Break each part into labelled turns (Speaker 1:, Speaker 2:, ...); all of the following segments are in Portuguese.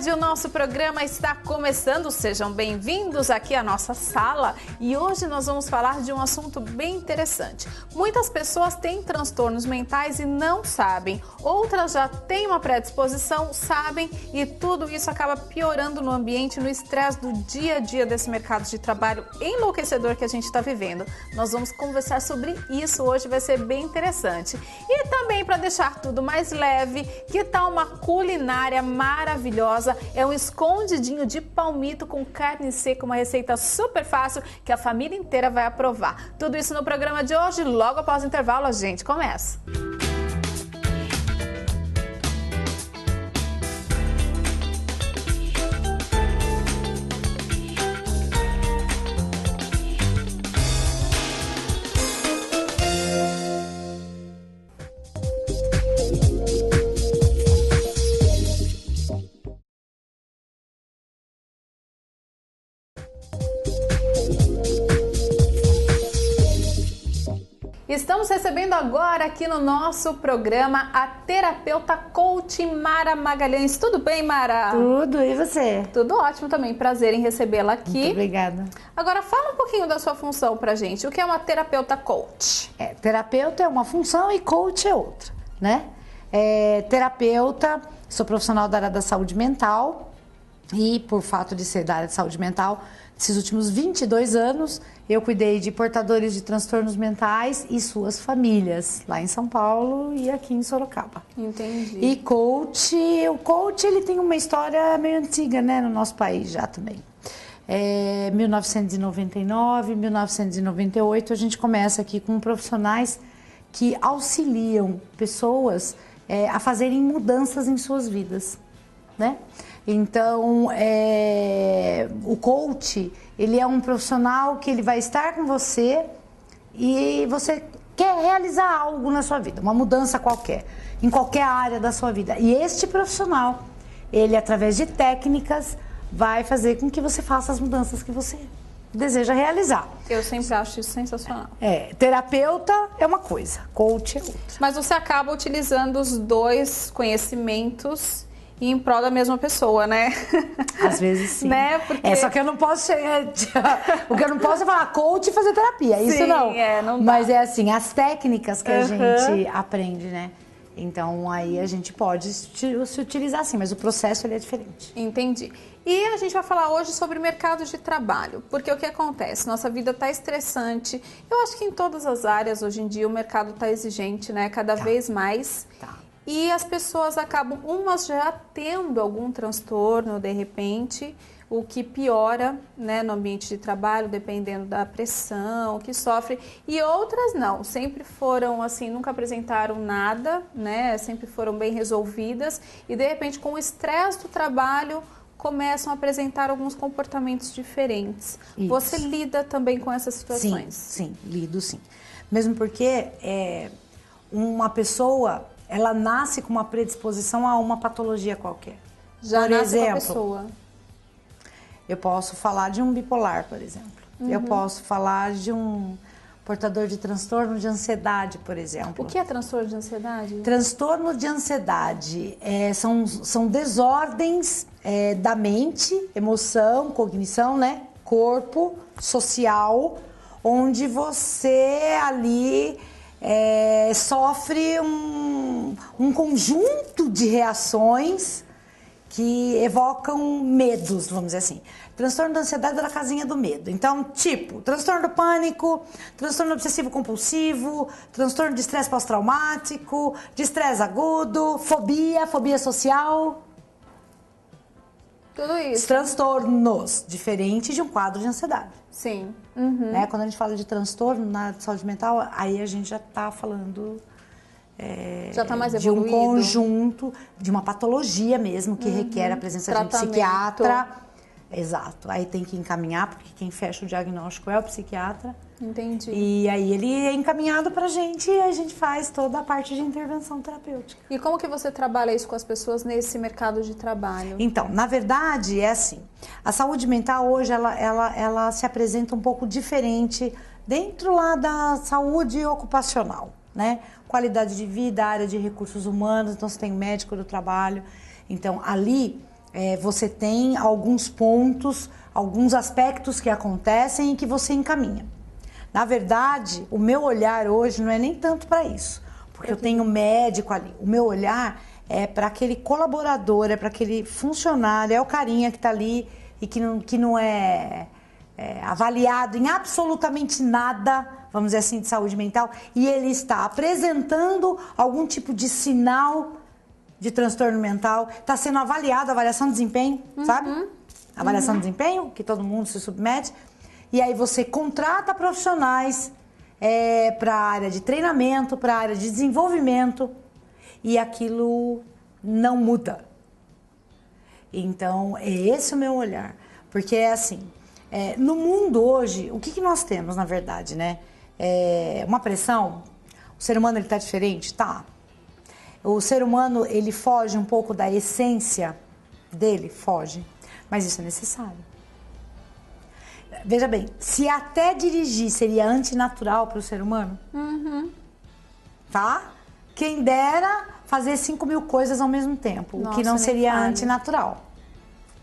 Speaker 1: tarde, o nosso programa está começando. Sejam bem-vindos aqui à nossa sala e hoje nós vamos falar de um assunto bem interessante. Muitas pessoas têm transtornos mentais e não sabem, outras já têm uma predisposição, sabem, e tudo isso acaba piorando no ambiente, no estresse do dia a dia desse mercado de trabalho enlouquecedor que a gente está vivendo. Nós vamos conversar sobre isso hoje, vai ser bem interessante. E também, para deixar tudo mais leve, que tal uma culinária maravilhosa? É um escondidinho de palmito com carne seca, uma receita super fácil que a família inteira vai aprovar. Tudo isso no programa de hoje, logo após o intervalo a gente começa. Estamos recebendo agora aqui no nosso programa a terapeuta coach Mara Magalhães. Tudo bem, Mara?
Speaker 2: Tudo, e você?
Speaker 1: Tudo ótimo também, prazer em recebê-la aqui.
Speaker 2: Muito obrigada.
Speaker 1: Agora fala um pouquinho da sua função pra gente. O que é uma terapeuta coach?
Speaker 2: Terapeuta é uma função e coach é outra, né? Terapeuta, sou profissional da área da saúde mental e por fato de ser da área de saúde mental, esses últimos 22 anos, eu cuidei de portadores de transtornos mentais e suas famílias, lá em São Paulo e aqui em Sorocaba.
Speaker 1: Entendi.
Speaker 2: E o coach ele tem uma história meio antiga, né, no nosso país já também. 1999, 1998, a gente começa aqui com profissionais que auxiliam pessoas a fazerem mudanças em suas vidas, né? Então, o coach, ele é um profissional que ele vai estar com você e você quer realizar algo na sua vida, uma mudança qualquer, em qualquer área da sua vida. E este profissional, ele através de técnicas, vai fazer com que você faça as mudanças que você deseja realizar.
Speaker 1: Eu sempre acho isso sensacional.
Speaker 2: Terapeuta é uma coisa, coach é outra.
Speaker 1: Mas você acaba utilizando os dois conhecimentos em prol da mesma pessoa, né?
Speaker 2: Às vezes sim.
Speaker 1: Né? Porque...
Speaker 2: só que eu não posso o que eu não posso é falar coach e fazer terapia. Isso
Speaker 1: sim,
Speaker 2: não.
Speaker 1: Não dá.
Speaker 2: Mas é assim, as técnicas que a gente aprende, né? Então aí a gente pode se utilizar assim, mas o processo ele é diferente.
Speaker 1: Entendi. E a gente vai falar hoje sobre o mercado de trabalho, porque o que acontece? Nossa vida está estressante. Eu acho que em todas as áreas hoje em dia o mercado está exigente, né? Cada vez mais. E as pessoas acabam, umas já tendo algum transtorno de repente, o que piora, né, no ambiente de trabalho, dependendo da pressão que sofre, e outras não, sempre foram assim, nunca apresentaram nada, né, sempre foram bem resolvidas, e de repente com o estresse do trabalho começam a apresentar alguns comportamentos diferentes. Isso. Você lida também com essas situações?
Speaker 2: Sim, lido sim. Mesmo porque uma pessoa, ela nasce com uma predisposição a uma patologia qualquer.
Speaker 1: Já
Speaker 2: por
Speaker 1: nasce
Speaker 2: exemplo,
Speaker 1: com a pessoa.
Speaker 2: Eu posso falar de um bipolar, por exemplo. Eu posso falar de um portador de transtorno de ansiedade, por exemplo.
Speaker 1: O que é transtorno de ansiedade?
Speaker 2: Transtorno de ansiedade são desordens da mente, emoção, cognição, né? Corpo, social, onde você ali sofre um conjunto de reações que evocam medos, vamos dizer assim. Transtorno da ansiedade é da casinha do medo. Então, tipo, transtorno do pânico, transtorno obsessivo compulsivo, transtorno de estresse pós-traumático, de estresse agudo, fobia social.
Speaker 1: Tudo isso.
Speaker 2: Transtornos, diferente de um quadro de ansiedade.
Speaker 1: Sim.
Speaker 2: Né? Quando a gente fala de transtorno na saúde mental, aí a gente já está falando
Speaker 1: já está mais
Speaker 2: de
Speaker 1: evoluído.
Speaker 2: um conjunto, de uma patologia mesmo, que requer a presença de um psiquiatra. Exato. Aí tem que encaminhar, porque quem fecha o diagnóstico é o psiquiatra.
Speaker 1: Entendi.
Speaker 2: E aí ele é encaminhado pra gente e a gente faz toda a parte de intervenção terapêutica.
Speaker 1: E como que você trabalha isso com as pessoas nesse mercado de trabalho?
Speaker 2: Então, na verdade, é assim. A saúde mental hoje, ela se apresenta um pouco diferente dentro lá da saúde ocupacional, né? Qualidade de vida, área de recursos humanos, então você tem médico do trabalho. Então, ali você tem alguns pontos, alguns aspectos que acontecem e que você encaminha. Na verdade, o meu olhar hoje não é nem tanto para isso, porque eu tenho médico ali. O meu olhar é para aquele colaborador, é para aquele funcionário, é o carinha que está ali e que não é avaliado em absolutamente nada, vamos dizer assim, de saúde mental, e ele está apresentando algum tipo de sinal de transtorno mental, está sendo avaliado, avaliação de desempenho, sabe? Avaliação de desempenho, que todo mundo se submete, e aí você contrata profissionais para a área de treinamento, para a área de desenvolvimento, e aquilo não muda. Então, é esse o meu olhar, porque é assim, no mundo hoje, o que nós temos, na verdade, né? Uma pressão, o ser humano está diferente? Tá. O ser humano, ele foge um pouco da essência dele? Foge. Mas isso é necessário. Veja bem, se até dirigir seria antinatural para o ser humano, tá? Quem dera fazer 5.000 coisas ao mesmo tempo, o que não seria antinatural.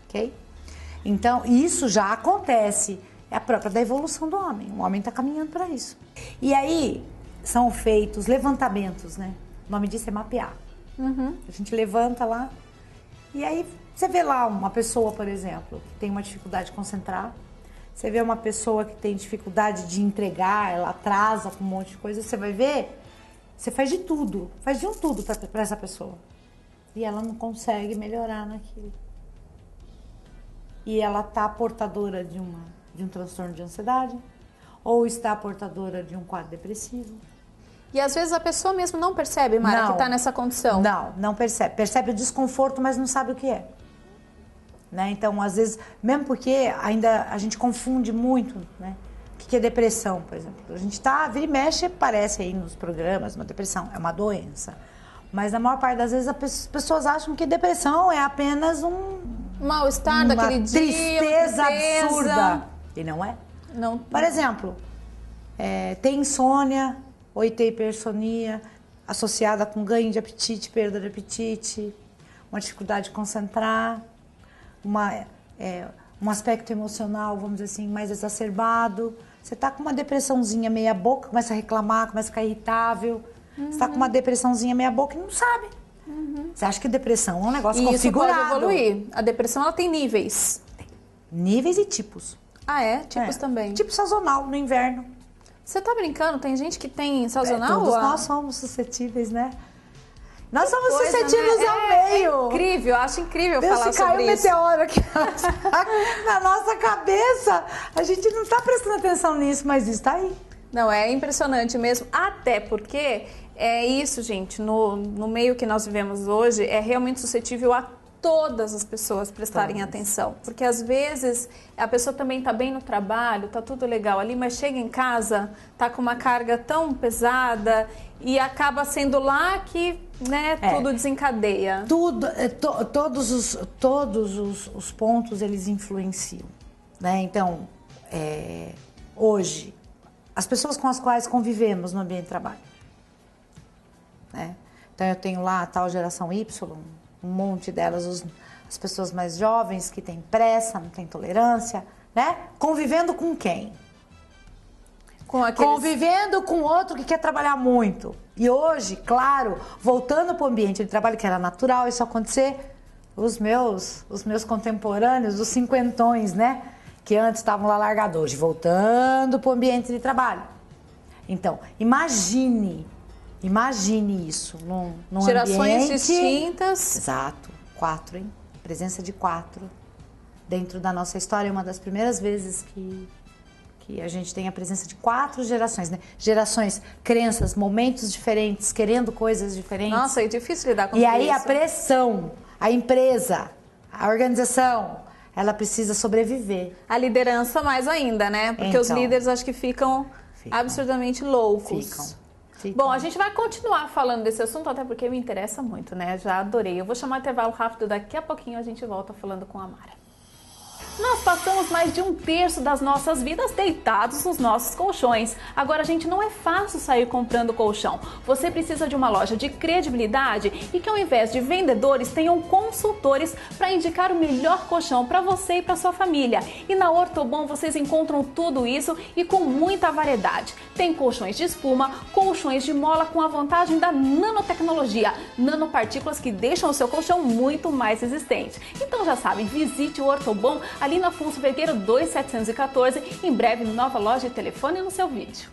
Speaker 2: Ok? Então, isso já acontece. É a própria da evolução do homem. O homem está caminhando para isso. E aí, são feitos levantamentos, né? O nome disso é mapear. A gente levanta lá e aí você vê lá uma pessoa, por exemplo, que tem uma dificuldade de concentrar. Você vê uma pessoa que tem dificuldade de entregar, ela atrasa com um monte de coisa. Você vai ver, você faz de tudo. Faz de um tudo para essa pessoa. E ela não consegue melhorar naquilo. E ela está portadora de um transtorno de ansiedade ou está portadora de um quadro depressivo.
Speaker 1: E às vezes a pessoa mesmo não percebe, Mara, que está nessa condição.
Speaker 2: Não percebe. Percebe o desconforto, mas não sabe o que é. Né? Então, às vezes, mesmo porque ainda a gente confunde muito, né? O que é depressão, por exemplo. A gente vira e mexe, aparece aí nos programas, uma depressão, é uma doença. Mas na maior parte das vezes as pessoas acham que depressão é apenas
Speaker 1: mal-estar daquele dia,
Speaker 2: tristeza absurda. E não é.
Speaker 1: Não.
Speaker 2: Por exemplo, tem insônia ou tem hipersonia associada com ganho de apetite, perda de apetite, uma dificuldade de concentrar, um aspecto emocional, vamos dizer assim, mais exacerbado. Você está com uma depressãozinha meia boca, começa a reclamar, começa a ficar irritável. Você está com uma depressãozinha meia boca e não sabe. Você acha que depressão é um negócio configurado.
Speaker 1: Isso pode evoluir. A depressão, ela tem níveis.
Speaker 2: Níveis e tipos.
Speaker 1: Ah, é? Tipos também.
Speaker 2: Tipo sazonal, no inverno.
Speaker 1: Você tá brincando? Tem gente que tem sazonal?
Speaker 2: Todos nós somos suscetíveis, né? Nós somos suscetíveis ao meio.
Speaker 1: É incrível, eu acho incrível
Speaker 2: Deus,
Speaker 1: falar
Speaker 2: se caiu
Speaker 1: sobre
Speaker 2: um
Speaker 1: isso.
Speaker 2: meteoro aqui na nossa cabeça. A gente não tá prestando atenção nisso, mas isso tá aí.
Speaker 1: Não, é impressionante mesmo. Até porque é isso, gente. No meio que nós vivemos hoje, é realmente suscetível a todas as pessoas prestarem atenção. Porque às vezes a pessoa também está bem no trabalho, está tudo legal ali, mas chega em casa, está com uma carga tão pesada e acaba sendo lá que, né, tudo desencadeia.
Speaker 2: Todos os pontos eles influenciam, né? Então, hoje, as pessoas com as quais convivemos no ambiente de trabalho, né? Então eu tenho lá a tal geração Y, um monte delas, as pessoas mais jovens que têm pressa, não têm tolerância, né? Convivendo com quem? Convivendo com outro que quer trabalhar muito. E hoje, claro, voltando para o ambiente de trabalho, que era natural isso acontecer, os meus contemporâneos, os cinquentões, né? Que antes estavam lá largados, hoje voltando para o ambiente de trabalho. Então, imagine isso num
Speaker 1: Gerações
Speaker 2: ambiente...
Speaker 1: distintas.
Speaker 2: Exato. 4, hein? Presença de 4. Dentro da nossa história, é uma das primeiras vezes que a gente tem a presença de 4 gerações, né? Gerações, crenças, momentos diferentes, querendo coisas diferentes.
Speaker 1: Nossa, é difícil lidar com isso.
Speaker 2: E aí a pressão, a empresa, a organização, ela precisa sobreviver.
Speaker 1: A liderança mais ainda, né? Porque os líderes acho que ficam absurdamente loucos.
Speaker 2: Ficam.
Speaker 1: Bom, a gente vai continuar falando desse assunto, até porque me interessa muito, né? Já adorei. Eu vou chamar um intervalo rápido, daqui a pouquinho a gente volta falando com a Mara. Nós passamos mais de 1/3 das nossas vidas deitados nos nossos colchões. Agora, gente, não é fácil sair comprando colchão. Você precisa de uma loja de credibilidade e que, ao invés de vendedores, tenham consultores para indicar o melhor colchão para você e para sua família. E na Ortobon vocês encontram tudo isso e com muita variedade. Tem colchões de espuma, colchões de mola com a vantagem da nanotecnologia, nanopartículas que deixam o seu colchão muito mais resistente. Então já sabem, visite o Ortobon ali na Afonso Vergueiro 2714, em breve nova loja e telefone no seu vídeo.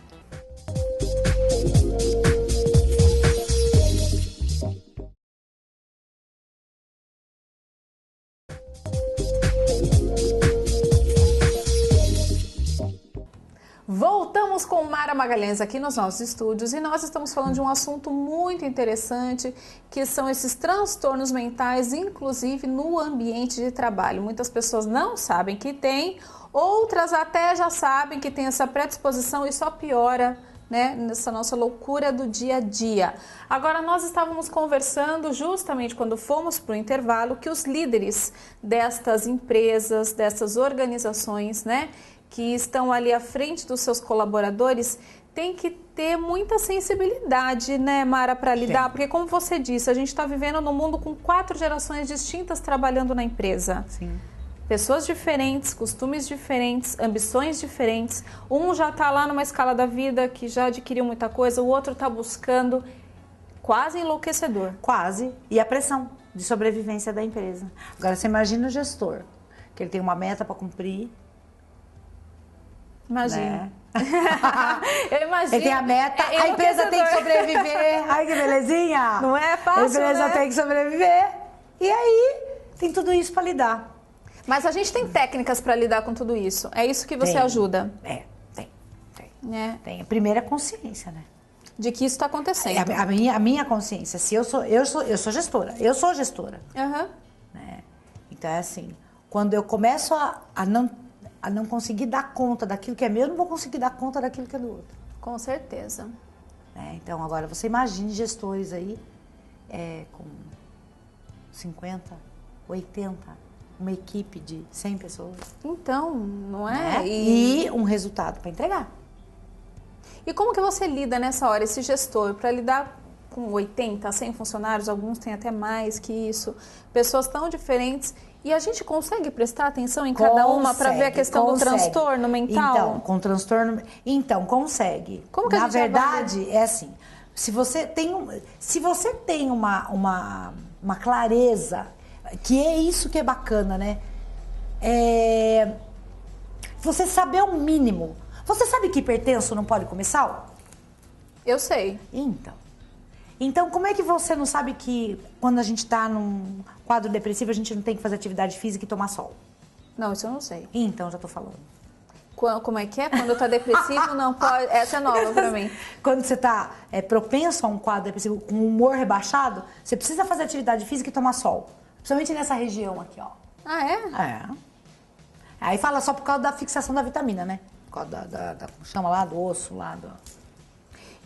Speaker 1: Voltamos com Mara Magalhães aqui nos nossos estúdios e nós estamos falando de um assunto muito interessante, que são esses transtornos mentais, inclusive no ambiente de trabalho. Muitas pessoas não sabem que tem, outras até já sabem que tem essa predisposição e só piora, né, nessa nossa loucura do dia a dia. Agora, nós estávamos conversando justamente quando fomos para o intervalo que os líderes destas empresas, dessas organizações, né, que estão ali à frente dos seus colaboradores, tem que ter muita sensibilidade, né, Mara, para lidar, porque como você disse, a gente está vivendo num mundo com 4 gerações distintas trabalhando na empresa.
Speaker 2: Sim.
Speaker 1: Pessoas diferentes, costumes diferentes, ambições diferentes. Um já está lá numa escala da vida que já adquiriu muita coisa, o outro está buscando, quase enlouquecedor.
Speaker 2: Quase. E a pressão de sobrevivência da empresa. Agora, você imagina o gestor, que ele tem uma meta para cumprir.
Speaker 1: Imagina.
Speaker 2: Né?
Speaker 1: Eu imagino.
Speaker 2: Ele tem a meta, a empresa tem que sobreviver. Ai, que belezinha!
Speaker 1: Não é fácil,
Speaker 2: a empresa
Speaker 1: né?
Speaker 2: tem que sobreviver. E aí, tem tudo isso para lidar.
Speaker 1: Mas a gente tem técnicas para lidar com tudo isso. É isso que você
Speaker 2: Tem.
Speaker 1: ajuda.
Speaker 2: Tem. Tem. A primeira é consciência, né?
Speaker 1: De que isso está acontecendo.
Speaker 2: A minha consciência. Se eu sou gestora. Eu sou gestora.
Speaker 1: Uhum.
Speaker 2: Né? Então é assim, quando eu começo a não conseguir dar conta daquilo que é meu, eu não vou conseguir dar conta daquilo que é do outro.
Speaker 1: Com certeza.
Speaker 2: Né? Então agora você imagine gestores aí com 50, 80, uma equipe de 100 pessoas.
Speaker 1: Então, não é?
Speaker 2: Né? E um resultado para entregar.
Speaker 1: E como que você lida nessa hora, esse gestor, para lidar com 80, 100 funcionários, alguns têm até mais que isso, pessoas tão diferentes, e a gente consegue prestar atenção em cada uma para ver a questão do transtorno mental?
Speaker 2: Então, com transtorno... Então, consegue.
Speaker 1: Como que a gente
Speaker 2: verdade, é assim, se você tem uma clareza, que é isso que é bacana, né? Você saber o mínimo. Você sabe que hipertenso não pode comer sal?
Speaker 1: Eu sei.
Speaker 2: Então, como é que você não sabe que quando a gente está num quadro depressivo, a gente não tem que fazer atividade física e tomar sol?
Speaker 1: Não, isso eu não sei.
Speaker 2: Então, já tô falando.
Speaker 1: Como é que é? Quando tá depressivo, não pode... Essa é nova pra mim.
Speaker 2: Quando você tá propenso a um quadro depressivo, com humor rebaixado, você precisa fazer atividade física e tomar sol. Principalmente nessa região aqui, ó.
Speaker 1: Ah, é?
Speaker 2: Aí fala só por causa da fixação da vitamina, né? Por causa como chama lá, do osso, lá do...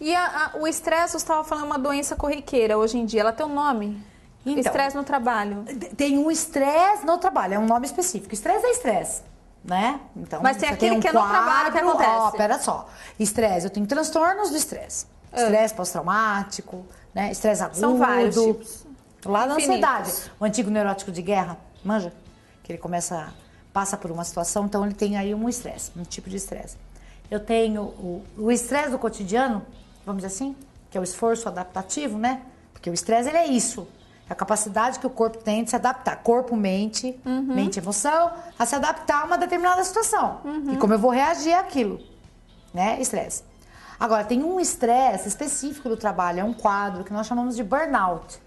Speaker 1: E o estresse, você estava falando, é uma doença corriqueira hoje em dia. Ela tem um nome? Então, estresse no trabalho.
Speaker 2: Tem um estresse no trabalho, é um nome específico. Estresse é estresse, né? Então,
Speaker 1: mas tem aquele que é no trabalho que acontece.
Speaker 2: Ó, pera só. Estresse, eu tenho transtornos do estresse. Estresse pós-traumático, né? Estresse agudo.
Speaker 1: São vários tipos.
Speaker 2: Lá na ansiedade. O antigo neurótico de guerra, manja? Que ele passa por uma situação, então ele tem aí um estresse, um tipo de estresse. Eu tenho o estresse do cotidiano, vamos dizer assim, que é o esforço adaptativo, né? Porque o estresse, ele é isso. É a capacidade que o corpo tem de se adaptar. Corpo, mente, mente, emoção, a se adaptar a uma determinada situação. E como eu vou reagir àquilo, né? Estresse. Agora, tem um estresse específico do trabalho, é um quadro que nós chamamos de burnout.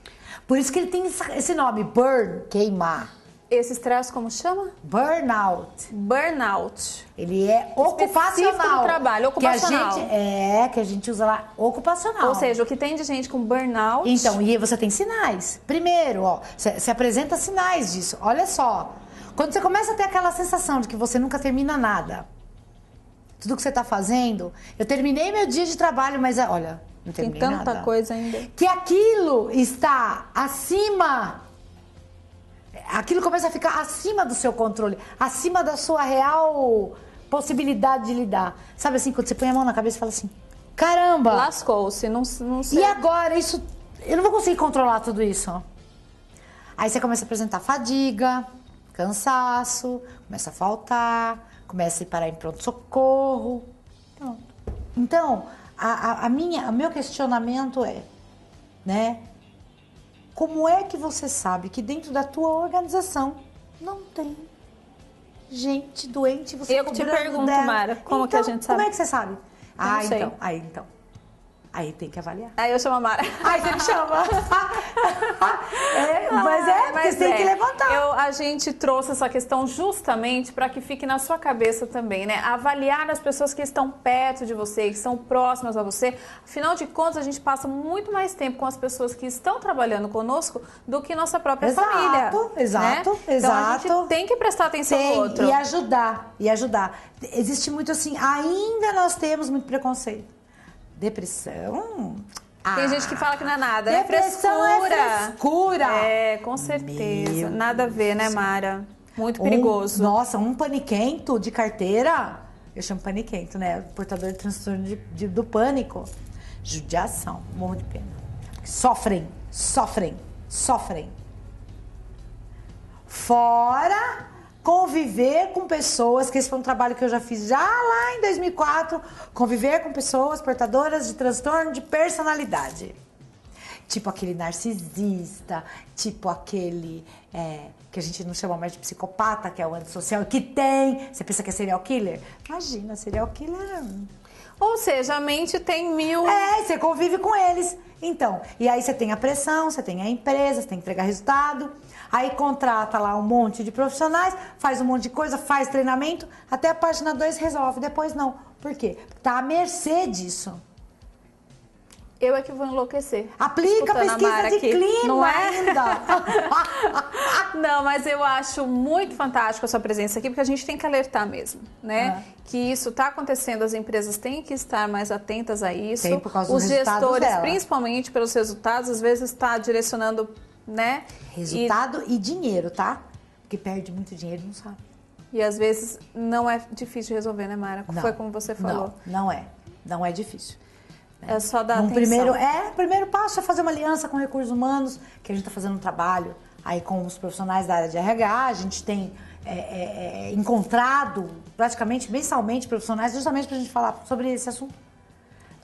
Speaker 2: Por isso que ele tem esse nome, burn, queimar.
Speaker 1: Esse estresse como chama?
Speaker 2: Burnout.
Speaker 1: Burnout.
Speaker 2: Ele é ocupacional.
Speaker 1: Específico do trabalho, ocupacional.
Speaker 2: Que a gente usa lá, ocupacional.
Speaker 1: Ou seja, o que tem de gente com burnout...
Speaker 2: Então, e você tem sinais. Primeiro, ó, você apresenta sinais disso. Olha só, quando você começa a ter aquela sensação de que você nunca termina nada, tudo que você está fazendo, eu terminei meu dia de trabalho, mas olha, não terminei nada.
Speaker 1: Tem tanta coisa ainda.
Speaker 2: Que aquilo está acima... aquilo começa a ficar acima do seu controle, acima da sua real possibilidade de lidar. Sabe assim, quando você põe a mão na cabeça e fala assim, caramba!
Speaker 1: Lascou-se, não sei.
Speaker 2: E agora, isso, eu não vou conseguir controlar tudo isso. Aí você começa a apresentar fadiga, cansaço, começa a faltar, começa a ir parar em pronto-socorro. Pronto. Então, o meu questionamento é, né? Como é que você sabe que dentro da tua organização não tem gente doente? Você
Speaker 1: eu que te pergunto,
Speaker 2: dela?
Speaker 1: Mara, como
Speaker 2: então,
Speaker 1: que a gente sabe?
Speaker 2: Como é que você sabe?
Speaker 1: Não sei.
Speaker 2: Então. Aí tem que avaliar.
Speaker 1: Aí eu chamo a Mara.
Speaker 2: Aí você me chama. Porque você tem que levantar.
Speaker 1: A gente trouxe essa questão justamente para que fique na sua cabeça também, né? Avaliar as pessoas que estão perto de você, que estão próximas a você. Afinal de contas, a gente passa muito mais tempo com as pessoas que estão trabalhando conosco do que nossa própria família.
Speaker 2: Exato.
Speaker 1: Então a gente tem que prestar atenção no outro.
Speaker 2: E ajudar. Existe muito assim, ainda nós temos muito preconceito. Depressão?
Speaker 1: Tem gente que fala que não é nada.
Speaker 2: Depressão é frescura.
Speaker 1: É, com certeza. Nada a ver, né, Mara? Muito perigoso.
Speaker 2: Um paniquento de carteira, eu chamo paniquento, né? Portador de transtorno do pânico. Judiação, morro de pena. Sofrem. Fora conviver com pessoas, que esse foi um trabalho que eu já fiz já lá em 2004, conviver com pessoas portadoras de transtorno de personalidade. Tipo aquele narcisista, tipo aquele que a gente não chama mais de psicopata, que é o antissocial, que tem. Você pensa que é serial killer? Imagina, serial killer.
Speaker 1: Ou seja, a mente tem 1000...
Speaker 2: você convive com eles. Então, e aí você tem a pressão, você tem a empresa, você tem que entregar resultado. Aí contrata lá um monte de profissionais, faz um monte de coisa, faz treinamento, até a página 2 resolve, depois não. Por quê? Tá à mercê disso.
Speaker 1: Eu é que vou enlouquecer.
Speaker 2: Aplica a pesquisa de clima
Speaker 1: não é?
Speaker 2: ainda.
Speaker 1: Não, mas eu acho muito fantástico a sua presença aqui, porque a gente tem que alertar mesmo, né? Que isso está acontecendo, as empresas têm que estar mais atentas a isso.
Speaker 2: Tem, por causa
Speaker 1: os
Speaker 2: dos resultados
Speaker 1: gestores,
Speaker 2: dela.
Speaker 1: Principalmente pelos resultados, às vezes está direcionando, né?
Speaker 2: Resultado e dinheiro, tá? Porque perde muito dinheiro e não sabe.
Speaker 1: E às vezes não é difícil de resolver, né, Mara?
Speaker 2: Não,
Speaker 1: foi como você falou.
Speaker 2: Não é difícil.
Speaker 1: É só dar atenção.
Speaker 2: Primeiro passo é fazer uma aliança com recursos humanos, que a gente está fazendo um trabalho aí com os profissionais da área de RH. A gente tem encontrado praticamente mensalmente profissionais justamente para a gente falar sobre esse assunto.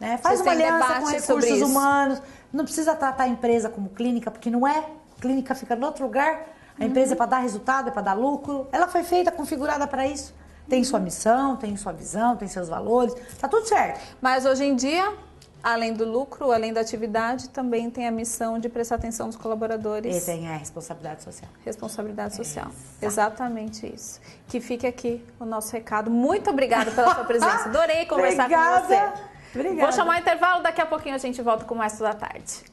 Speaker 2: Né? Faz uma aliança com recursos humanos. Não precisa tratar a empresa como clínica, porque não é. A clínica fica em outro lugar. A empresa é para dar resultado, é para dar lucro. Ela foi feita, configurada para isso. Tem sua missão, tem sua visão, tem seus valores. Tá tudo certo.
Speaker 1: Mas hoje em dia, além do lucro, além da atividade, também tem a missão de prestar atenção dos colaboradores.
Speaker 2: E tem a responsabilidade social.
Speaker 1: Responsabilidade social. Exatamente isso. Que fique aqui o nosso recado. Muito obrigada pela sua presença. Adorei conversar com você.
Speaker 2: Obrigada.
Speaker 1: Vou chamar o intervalo, daqui a pouquinho a gente volta com mais toda a tarde.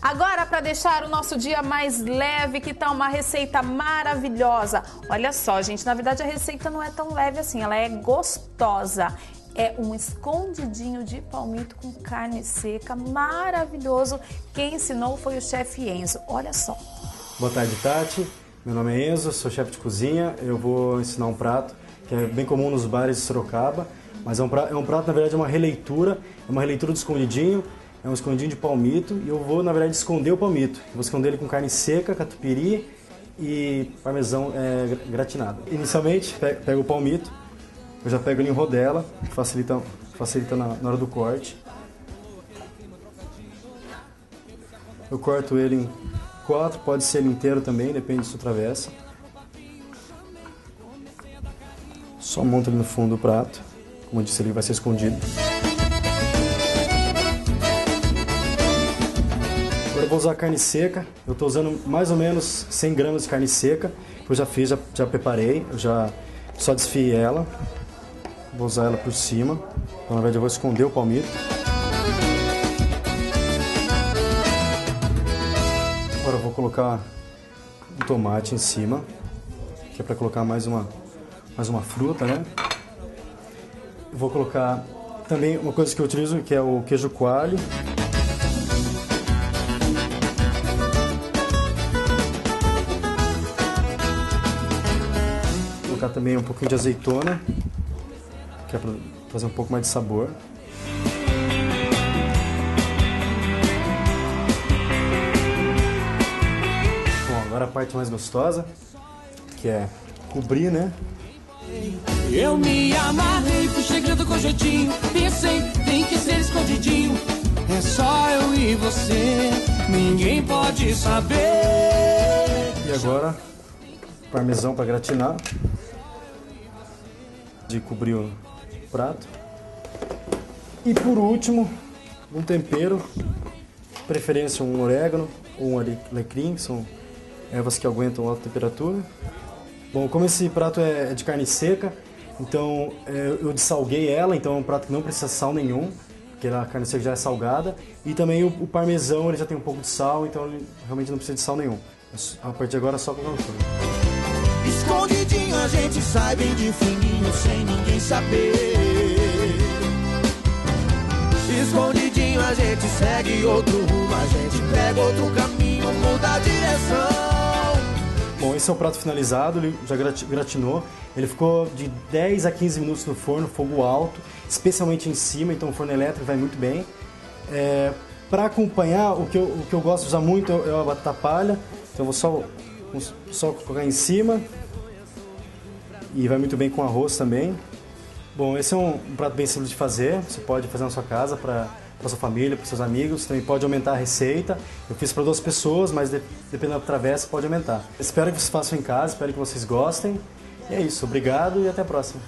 Speaker 1: Agora, para deixar o nosso dia mais leve, que tá uma receita maravilhosa. Olha só, gente, na verdade a receita não é tão leve assim, ela é gostosa. É um escondidinho de palmito com carne seca, maravilhoso. Quem ensinou foi o chefe Enzo. Olha só.
Speaker 3: Boa tarde, Tati. Meu nome é Enzo, sou chefe de cozinha. Eu vou ensinar um prato que é bem comum nos bares de Sorocaba, mas é um prato, na verdade, é uma releitura do escondidinho. É um escondidinho de palmito e eu vou, na verdade, esconder o palmito. Eu vou esconder ele com carne seca, catupiry e parmesão gratinado. Inicialmente, pego o palmito, eu já pego ele em rodela, que facilita na hora do corte. Eu corto ele em 4, pode ser ele inteiro também, depende se travessa. Só monto ele no fundo do prato, como eu disse, ele vai ser escondido. Agora eu vou usar carne seca, eu estou usando mais ou menos 100 gramas de carne seca, que eu já fiz, já preparei, eu já só desfiei ela. Vou usar ela por cima, então, na verdade eu vou esconder o palmito. Agora eu vou colocar um tomate em cima, que é para colocar mais uma fruta, né? Vou colocar também uma coisa que eu utilizo, que é o queijo coalho. Vou colocar também um pouquinho de azeitona, que é para fazer um pouco mais de sabor. Bom, agora a parte mais gostosa, que é cobrir, né?
Speaker 4: Eu me amarrei pro segredo com jeitinho. Pensei, tem que ser escondidinho. É só eu e você, ninguém pode saber.
Speaker 3: E agora, parmesão para gratinar. De cobrir o prato. E por último, um tempero. De preferência um orégano ou um alecrim, que são ervas que aguentam alta temperatura. Bom, como esse prato é de carne seca, então eu dessalguei ela, então é um prato que não precisa sal nenhum, porque a carne seca já é salgada. E também o parmesão, ele já tem um pouco de sal, então ele realmente não precisa de sal nenhum. A partir de agora é só colocar no forno.
Speaker 4: Escondidinho a gente sai bem de fininho, sem ninguém saber. Escondidinho a gente segue outro rumo, a gente pega outro caminho, muda a direção.
Speaker 3: Bom, esse é o prato finalizado, ele já gratinou. Ele ficou de 10 a 15 minutos no forno, fogo alto, especialmente em cima, então o forno elétrico vai muito bem. Para acompanhar, o que eu gosto de usar muito é a batata palha, então eu vou só colocar em cima. E vai muito bem com arroz também. Bom, esse é um prato bem simples de fazer, você pode fazer na sua casa para sua família, para seus amigos, também pode aumentar a receita. Eu fiz para 2 pessoas, mas dependendo da travessa pode aumentar. Espero que vocês façam em casa, espero que vocês gostem. E é isso, obrigado e até a próxima.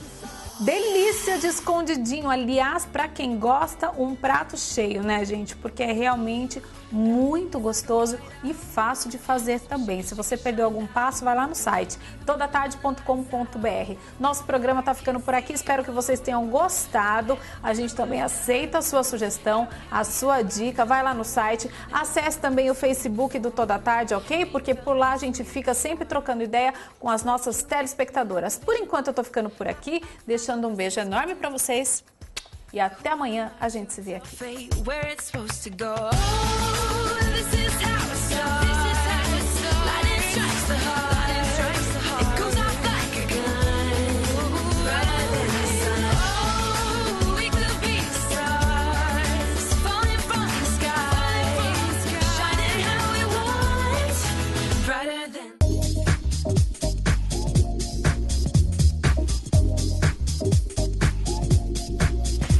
Speaker 1: Delícia de escondidinho, aliás, para quem gosta, um prato cheio, né, gente? Porque é realmente muito gostoso e fácil de fazer também. Se você perdeu algum passo, vai lá no site todatarde.com.br. Nosso programa tá ficando por aqui, espero que vocês tenham gostado. A gente também aceita a sua sugestão, a sua dica, vai lá no site. Acesse também o Facebook do Toda Tarde, ok? Porque por lá a gente fica sempre trocando ideia com as nossas telespectadoras. Por enquanto eu tô ficando por aqui, deixando um beijo enorme para vocês e até amanhã a gente se vê aqui.